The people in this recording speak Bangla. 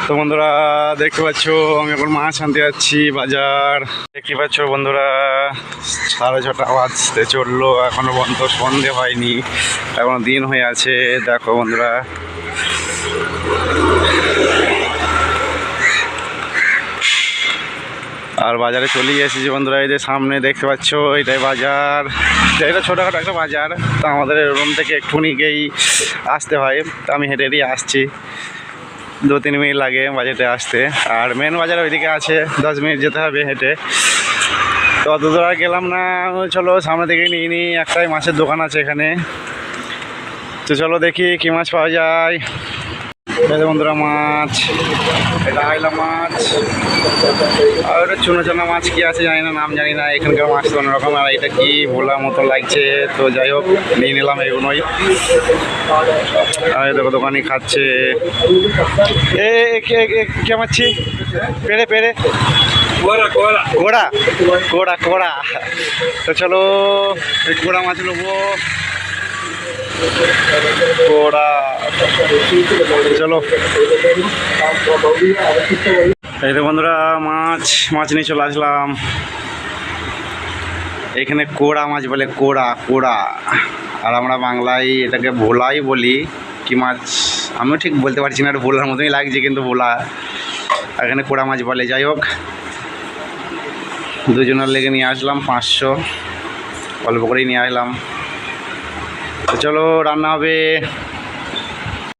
তো বন্ধুরা দেখতে পাচ্ছ আমি এখন মাছ আনতে যাচ্ছি বাজার। দেখতে পাচ্ছ বন্ধুরা 6:30 বাজতে চললো, এখনো পর্যন্ত সন্ধে হয়নি, এখনো দিন হয়ে আছে। দেখো বন্ধুরা আর বাজারে চলে এসেছি বন্ধুরা। এই যে সামনে দেখতে পাচ্ছ এটাই বাজার, এটা ছোটোখাটো একটা বাজার। তা আমাদের রুম থেকে একটুখানি গিয়েই আসতে হয়, তো আমি হেঁটে হেঁটেই আসছি। 2-3 মিনিট লাগে বাজারে আসতে, আর মেন বাজার ওইদিকে আছে, 10 মিনিট যেতে হবে হেঁটে। তো অত দূর আর গেলাম না, চলো সামনে থেকে নিয়ে নিই। একটাই মাছের দোকান আছে এখানে, তো চলো দেখি কী মাছ পাওয়া যায়। এই বন্ধুরা মাছ, এটা আইলা মাছ, আর ওটা চুনো চানা মাছ কি আছে জানি না, নাম জানি না। এখানকার মাছ তো অন্যরকম, আর এটা কি ভোলার মতো লাগছে। তো যাই হোক নিয়ে নিলাম এগুলোই। আর দেখো দোকানি খাচ্ছে। কে মাছি পেড়ে পেড়ে কোড়া কোড়া কোড়া। তো চলো এই কোড়া মাছ নেবো, কোড়া। চলো এই তো বন্ধুরা মাছ নিয়ে চলে আসলাম। এখানে কোড়া মাছ বলে, কোড়া কোড়া, আর আমরা বাংলায় এটাকে ভোলাই বলি। কি মাছ আমিও ঠিক বলতে পারছি না, এটা ভোলার মতোই লাগছে কিন্তু ভোলা, এখানে কোড়া মাছ বলে। যাই হোক দুজনের লেগে নিয়ে আসলাম 500, অল্প করেই নিয়ে আসলাম। তো চলো রান্না হবে।